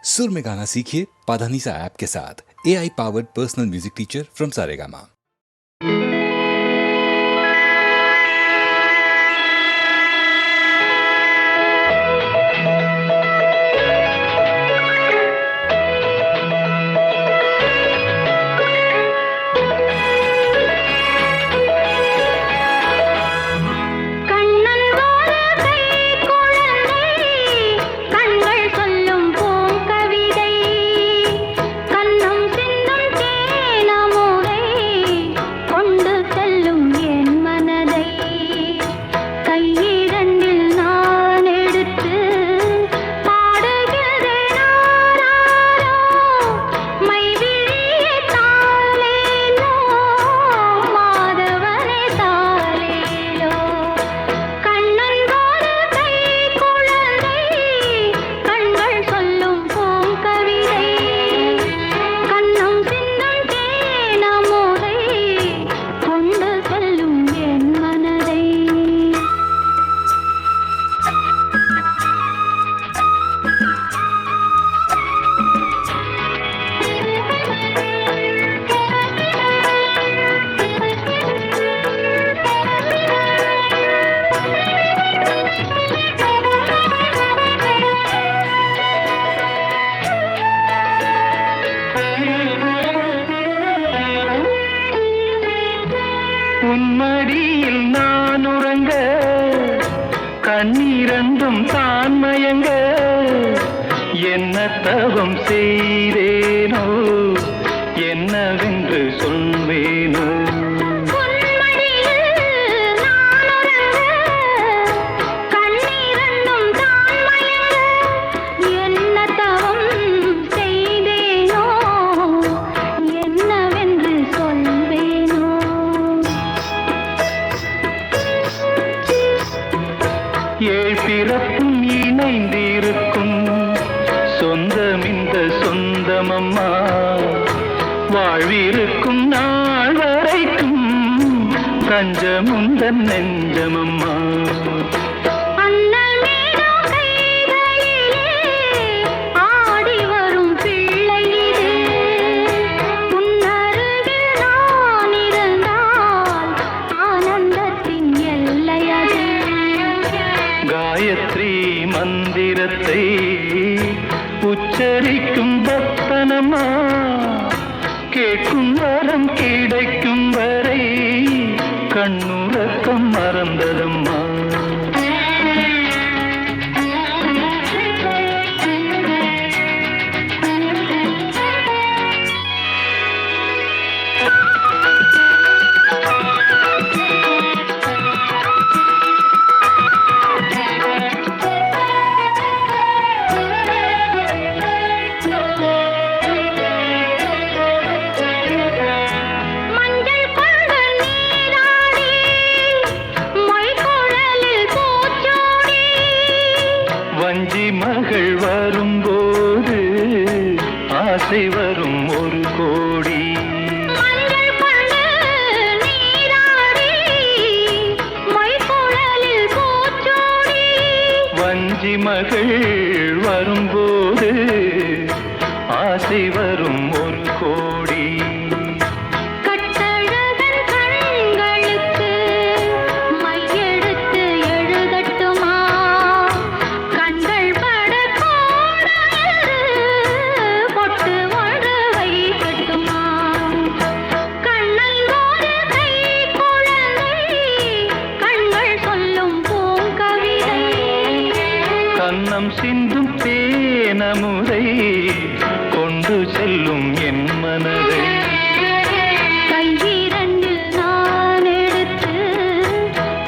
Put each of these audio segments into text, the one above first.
सुर में गाना सीखिए पाधानीसा ऐप के साथ। AI powered personal music teacher from Saregama. உன்மடியில் நான் உறங்க கண்ணீரண்டும் தான் மயங்க என்ன தவம் செய்தேனோ என்னவென்று சொல்வேனோ பிறப்பும் இணைந்திருக்கும் சொந்தம் இந்த சொந்தமம்மா வாழ்விருக்கும் நாள் வரைக்கும் தஞ்சமுந்தன் நெஞ்சமம்மா காயத்ரி மந்திரத்தை உச்சரிக்கும் பக்தனம்மா கேட்கும் வரம் கிடைக்கும் வரை கண்ணுறக்கம் மறந்ததம்மா வஞ்சி மகள் வரும்போது ஆசை வரும் ஒரு கோடி வஞ்சி மகள் வரும்போது ஆசை வரும் ஒரு கோடி கண்ணம் சிந்தும் தேனமுதை கொண்டு செல்லும் என் மனதை கையிரண்டில் நான் எடுத்து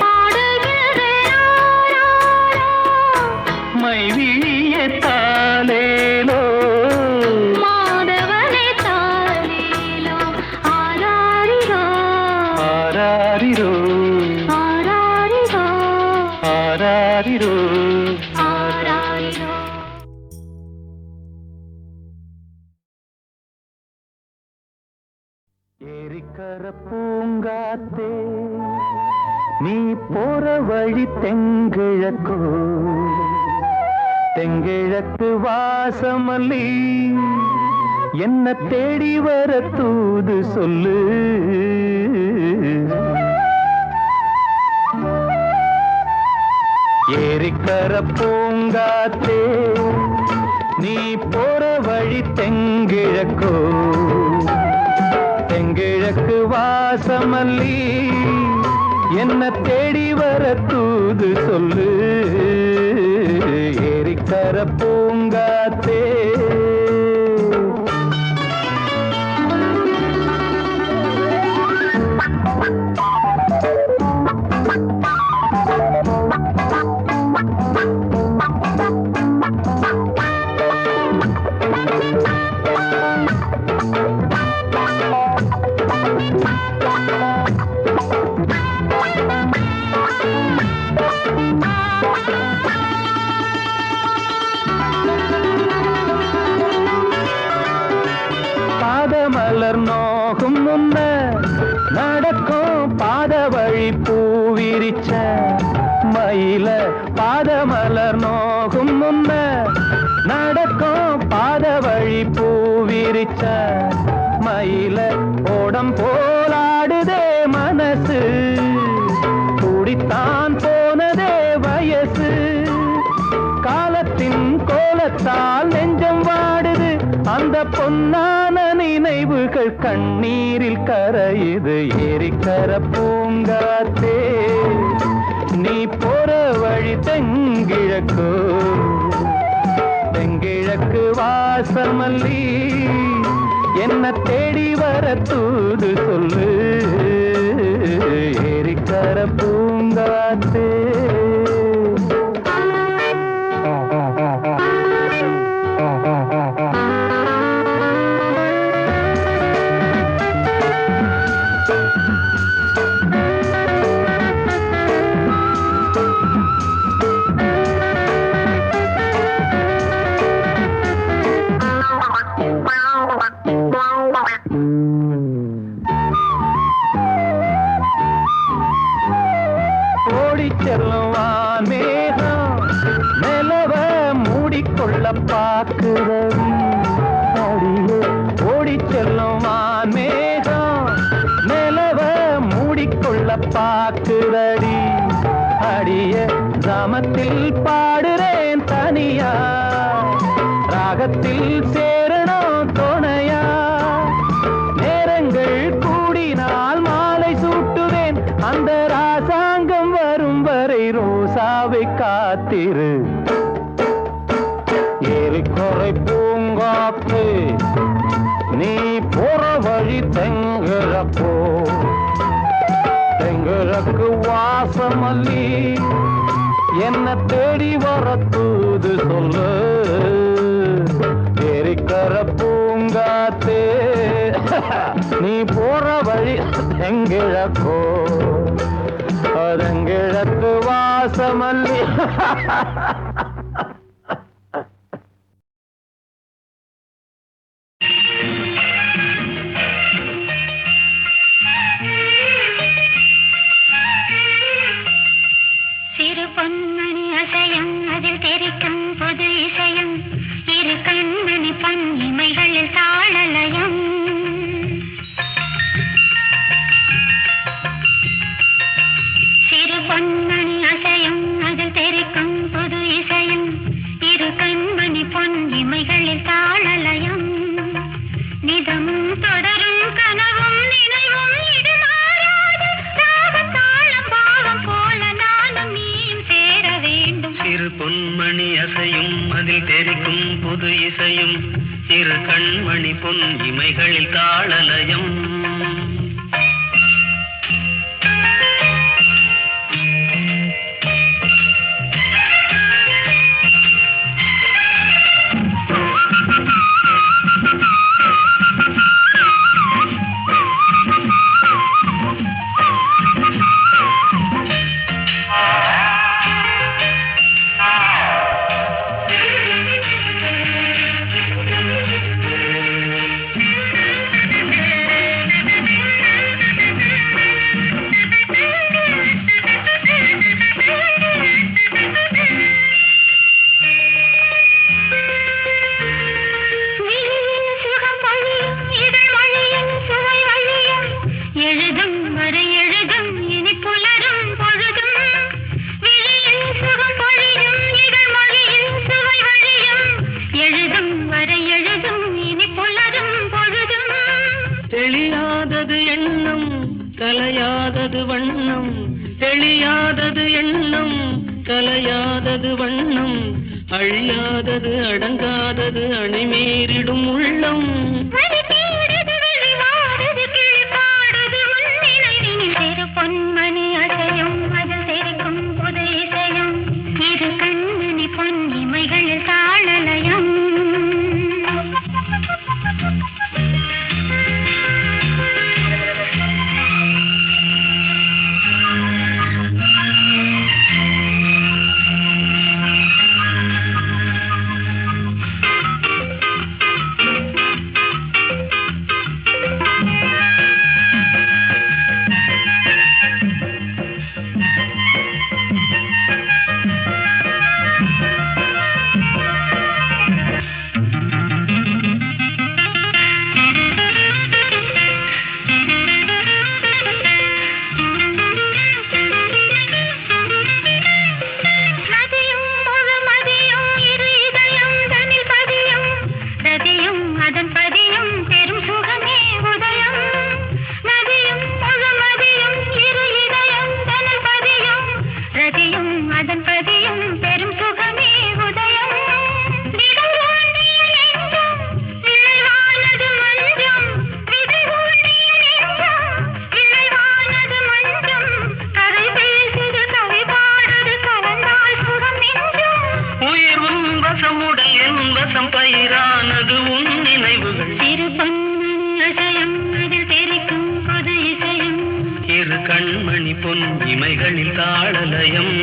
பாடுகிறேன் மைவிழிய தாலேலோ மாதவனே தாலேலோ ஆராரிரோ ஆராரிரோ ஆராரிரோ ஆராரிரோ ஏரிக்கர பூங்காத்தே நீ போற வழி தெங்கிழக்கோ தெங்கிழக்கு வாசமல்லி என்ன தேடி வர தூது சொல்லு. ஏரிக்கர பூங்காத்தே நீ போற வழி தெங்கிழக்கோ. தெங்கிழக்கு வாசமல்லி என்ன தேடி வர தூது சொல்லு. ஏரிக்கர பூங்காத்தே பாதமலர் நோகும் முன்ன நடக்கும் பாத வழி பூவிரிச்ச மயில. பாதமலர் நோகும் முன்ன நடக்கும் பாத வழி பூவிரிச்ச மயில. ஓடம் போலாடுதே மனசு கூடித்தான் போனதே வயசு. காலத்தின் கோலத்தால் நெஞ்சம் வாடுது அந்த பொன்னான நினைவுகள் கண்ணீரில் கரையுது. ஏரிக்கர பூங்காத்தே நீ போற வழி தெங்கிழக்கு. தெங்கிழக்கு வாசமல்லி என்ன தேடி வர தூது சொல்லு. ஏரிக்கர பூங்காத்தே செல்லுவான் மேகம் நிலவ மூடிக்கொள்ள பாக்குறவி. அடியே ஓடி செல்லுவான் மேகம் நிலவ மூடிக்கொள்ள பாக்குறடி. அடிய கிராமத்தில் பாடுறேன் தனியா ராகத்தில் சேரணும் துணையா. நேரங்கள் கூடினால் மாலை சூட்டுவேன் அந்த ராசாங்கம் வரும் வரை ரோசாவை காத்திரு. ஏரிக்கரை பூங்காத்து நீ போற வழி தெங்கிழக்கோ. தெங்கிழக்கு வாசமல்லி என்ன தேடி வர தூது சொல்லு. ஏரிக்கர பூங்காத்தே நீ போற வழி தெங்கிழக்கோ. தெங்கிழக்கு வாசமல்லி சிறு பொன்மணி அசையும் அதில் தெரிக்கும் பொது இசையும் இரு கண்மணி பொன் இமைகளில் தாளலயம். சிறு பொன்மணி அசையும் அதில் தெரிக்கும் பொது இசையும் இரு கண்மணி பொன் இமைகளில் தாளலயம். நிதமும் தொடரும் கனவும் நினைவும் இது மாறாது ராகத்தாளம் பாவம் போல நானும் நீயும் சேர வேண்டும். சிறு பொன்மணி அசையும் அதில் தெரிக்கும் புது இசையும் இரு கண்மணி பொன் இமைகளில் தாளலயம். கலையாதது வண்ணம் தெளியாதது எண்ணம் கலையாதது வண்ணம் அழியாதது அடங்காதது அணைமீறிடும் உள்ளம் பொன்மணி அசையும் அதில் தெரிக்கும் புது இசையும் இரு கண்மணி பொன் இமைகளில் தாளலயம் பயிரானது உன் நினைவுகள் இரு பொன்மணி அசையும் அதில் தெரிக்கும் புது இசையும் இரு கண்மணி பொன் இமைகளில் தாளலயம்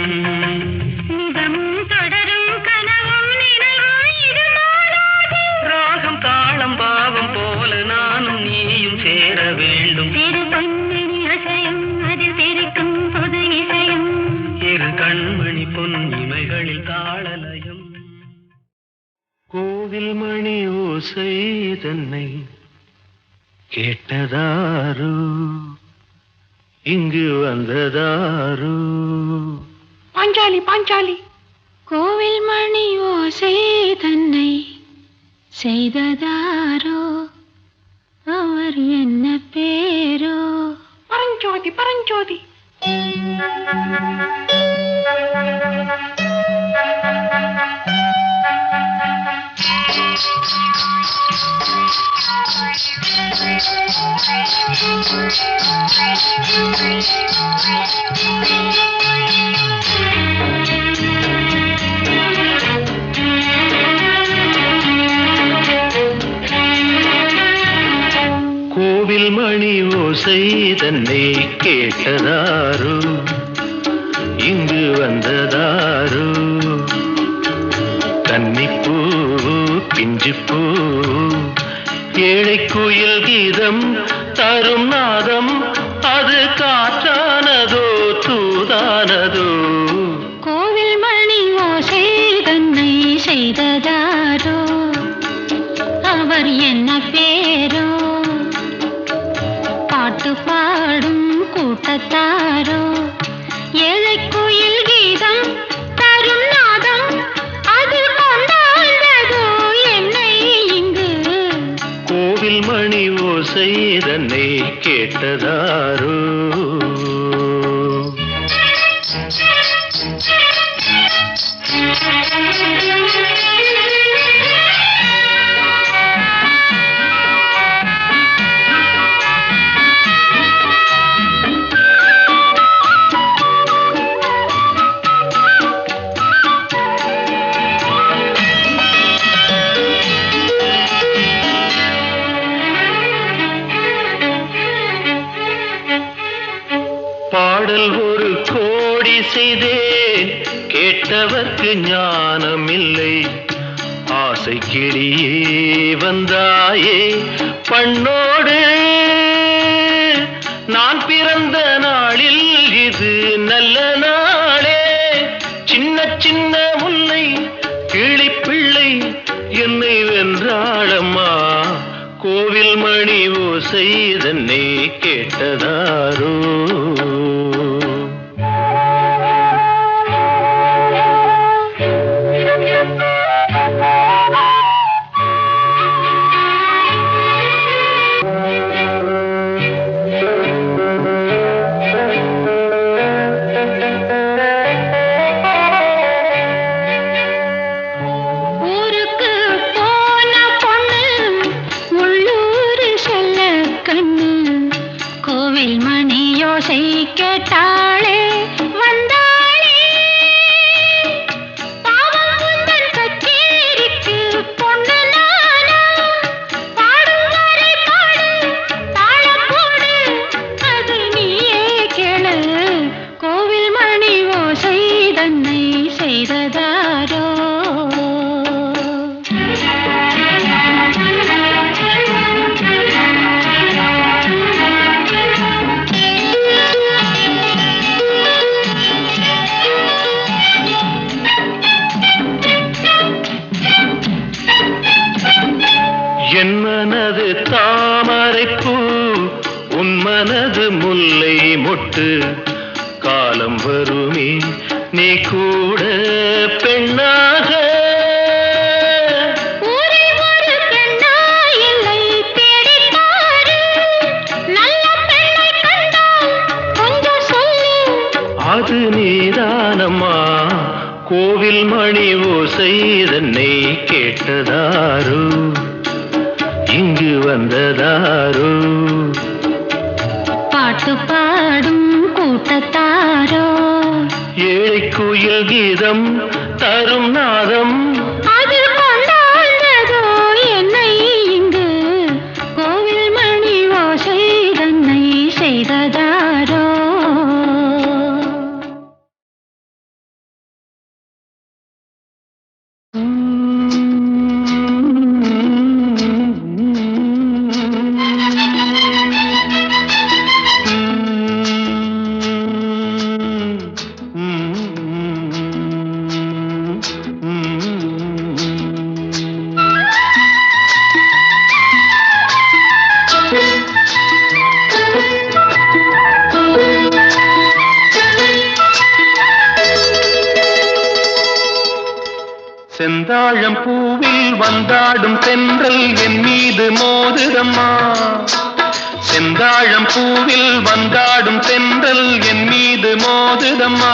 நிதமும் தொடரும் கனவும் நினைவும் இது மாறாது ராகம் தாளம் பாவம் போல நானும் நீயும் சேர வேண்டும் இரு பொன்மணி அசையும் அதில் தெரிக்கும் புது இசையும் இரு கண்மணி பொன் இமைகளில் தாளலயம் கோவில் மணி ஓசை தன்னை கேட்டதாரு இங்கு வந்ததாரு பாஞ்சாலி பாஞ்சாலி கோவில் மணி ஓசை தன்னை செய்ததாரோ அவர் என்ன பேரோ பரஞ்சோதி பரஞ்சோதி கோவில் மணி ஓசை தன்னை கேட்டதாரு இங்கு வந்ததாரு கன்னிப்பூ பிஞ்சுப்பூ ஏழை குயில் கீதம் தரும் நாதம் அது காற்றானதோ தூதானதோ கோவில் மணி ஓசை தன்னை செய்ததாரோ அவர் என்ன பேரோ பாட்டு பாடும் கூட்டத்தாரோ ஏழை குயில் கீதம் தரும் நாதம் அது கொண்டாண்டதோ என்னை இங்கு கோவில் மணி ஓசை தன்னை கேட்டதாரோ பாடல் ஒரு கோடி செய்தேன் கேட்டவர்க்கு ஞானமில்லை ஆசை கிளியே வந்தாயே பண்ணோடு நான் பிறந்த நாளில் இது நல்ல நாளே சின்ன சின்ன முல்லை கிளிப்பிள்ளை என்னை வென்றாளம்மா கோவில் மணி ஓசை தன்னை கேட்டதாரோ என் மனது தாமரைப்பூ உன் மனது முல்லை மொட்டு காலம் வருமே நீ கூட பெண்ணாக அது நீதானம்மா கோவில் மணி ஓசை தன்னை கேட்டதாரோ இங்கு வந்ததாரோ பாட்டு பாடும் கூட்டத்தாரோ ஏழை குயில் கீதம் தரும் நாதம் அது கொண்டாண்டதோ என்னை இங்கு கோவில் மணி ஓசை தன்னை செய்ததாரோ செந்தாழம் பூவில் வந்தாடும் தென்றல் என் மீது மோதுதம்மா செந்தாழம் பூவில் வந்தாடும் தென்றல் என் மீது மோதுதம்மா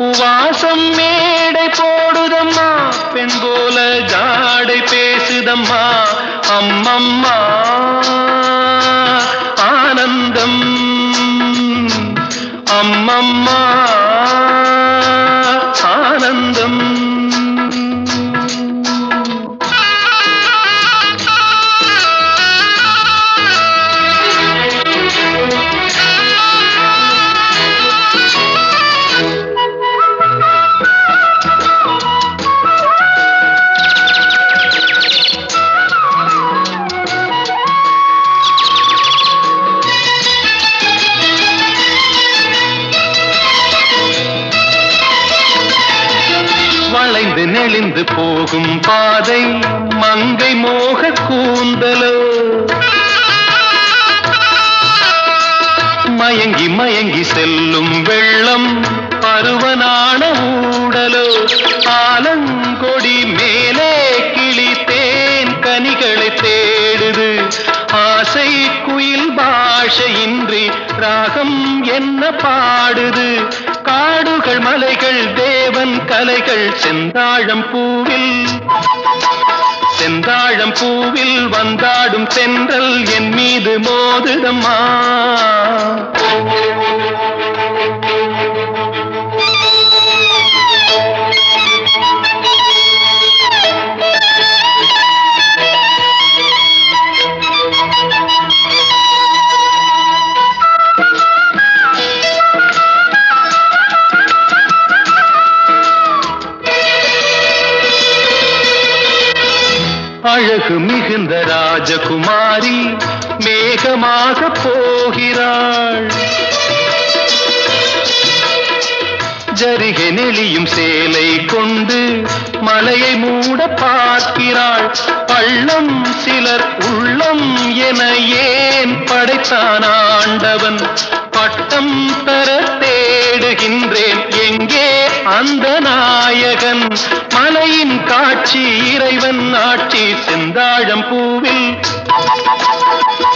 உவாசம் மேடை போடுதம்மா பெண் போல ஜாடை பேசுதம்மா அம்மம்மா ஆனந்தம் அம்மம்மா ஆனந்தம் வளைந்து நெளிந்து போகும் பாதை மங்கை மோக கூந்தலோ மயங்கி மயங்கி செல்லும் வெள்ளம் பருவனான ஊடலோ ஆலங்கொடி மேலே கிளி தேன் கனிகளை தேடுது ஆசை குயில் பாஷையின்றி ராகம் என்ன பாடுது காடுகள் மலைகள் தேவன் கலைகள் செந்தாழம் பூவில் வந்தாடும் தென்றல் என் மீது மோதுதம்மா அழகு மிகுந்த ராஜகுமாரி மேகமாக போகிறாள் ஜரிகை நெளியும் சேலை கொண்டு மலையை மூட பார்க்கிறாள் பள்ளம் சிலர் உள்ளம் என ஏன் படைத்தான் ஆண்டவன் பட்டம் தர தேடுகின்றேன் எங்கே அந்த நாயகன் மலையின் காட்சி இறைவன் ஆட்சி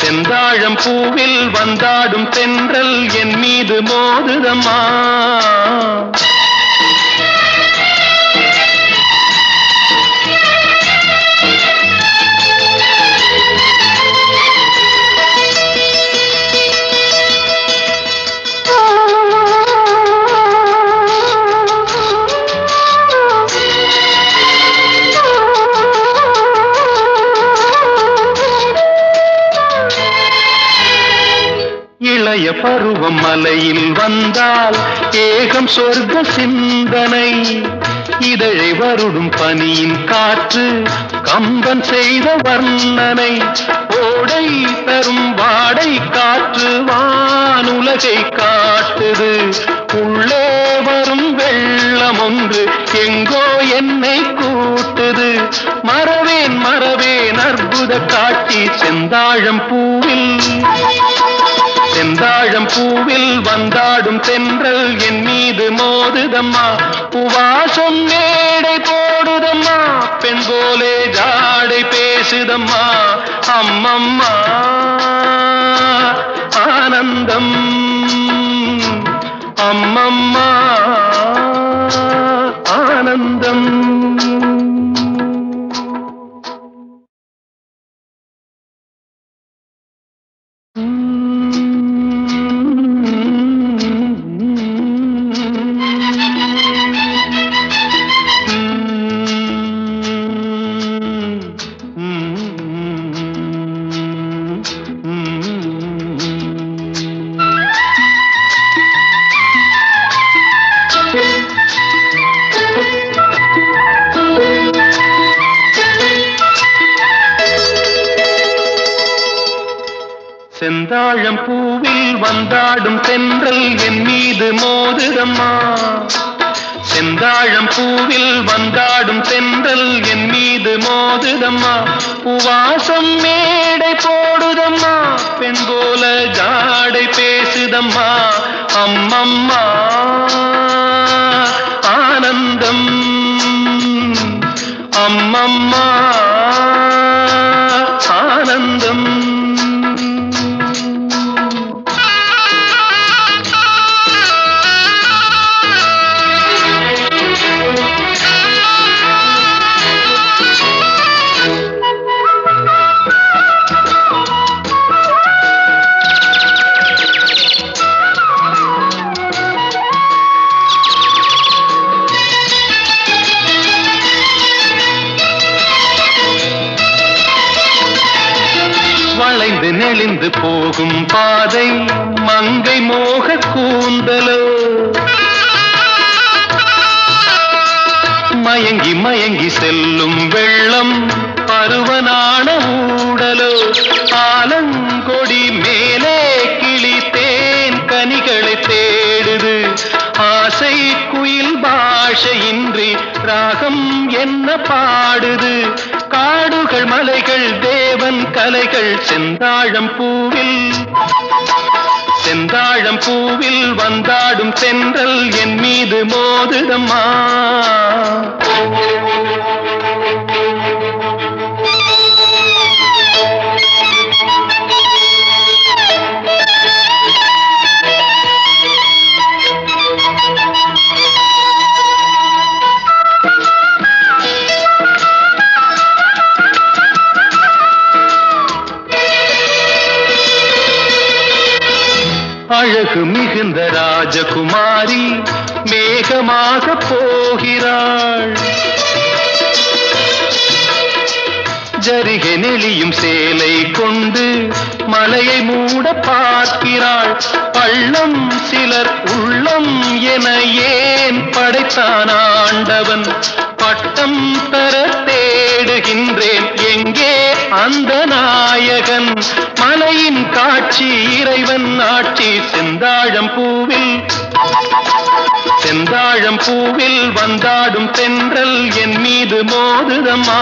செந்தாழம் பூவில் வந்தாடும் தென்றல் என் மீது மோதுதம்மா இளைய பருவம் மலையில் வந்தால் ஏகம் சொர்க்க சிந்தனை இதழை வருடும் பனியின் காற்று கம்பன் செய்த வர்ணனை ஓடை தரும் வாடை காற்று வானுலகை காட்டுது உள்ளே வரும் வெள்ளம் ஒன்று எங்கோ என்னை கூட்டுது மறவேன் அற்புத காட்சி செந்தாழம் பூவில் வந்தாடும் தென்றல் என் மீது மோதுதம்மா உவாசம் மேடை போடுதம்மா பெண் போலே ஜாடை பேசுதம்மா அம்மம்மா ஆனந்தம் அம்மம்மா ஆனந்தம். செந்தாழம் பூவில் வந்தாடும் தென்றல் என் மீது மோதுதம்மா செந்தாழம் பூவில் வந்தாடும் தென்றல் என் மீது மோதுதம்மா உவாசம் மேடை போடுதம்மா பெண் போல ஜாடை பேசுதம்மா அம்மம்மா ஆனந்தம் அம்மம்மா ஆனந்தம். வளைந்து நெளிந்து போகும் பாதை மங்கை மோக கூந்தலோ மயங்கி மயங்கி செல்லும் வெள்ளம் பருவனான ஊடலோ ஆலங்கொடி மேலே கிளி தேன் கனிகளை தேடுது ஆசை குயில் பாஷையின்றி ராகம் என்ன பாடுது காடுகள் மலைகள் தேவன் கலைகள் செந்தாழம் பூவில் வந்தாடும் தென்றல் என் மீது மோதுதம்மா அழகு மிகுந்த ராஜகுமாரி மேகமாக போகிறாள் ஜரிகை நெளியும் சேலை கொண்டு மலையை மூட பார்க்கிறாள் பள்ளம் சிலர் உள்ளம் என ஏன் படைத்தான் ஆண்டவன் பட்டம் தர தேடுகின்றேன் எங்கே அந்த நாயகன் மலையின் காட்சி இறைவன் ஆட்சி செந்தாழம் பூவில் வந்தாடும் தென்றல் என் மீது மோதுதம்மா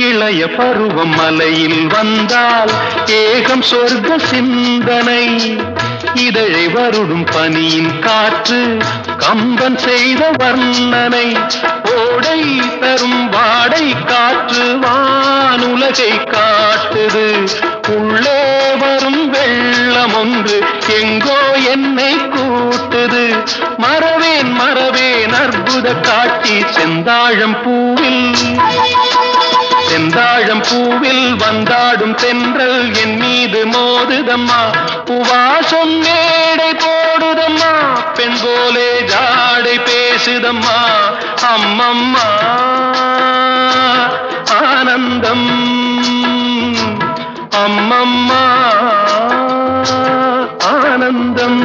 இளைய பருவம் மலையில் வந்தால் ஏகம் சொர்க்க சிந்தனை இதழை வருடும் பனியின் காற்று கம்பன் செய்த வர்ணனை ஓடை தரும் வாடை காற்று வானுலகை காட்டுது உள்ளே வரும் வெள்ளம் ஒன்று எங்கோ என்னை கூட்டுது மறவேன் அற்புத காட்சி செந்தாழம் பூவில் வந்தாடும் தென்றல் என் மீது மோதுதம்மா உவாசம் மேடை போடுதம்மா பெண் போலே ஜாடை பேசுதம்மா அம்மம்மா ஆனந்தம் அம்மம்மா ஆனந்தம்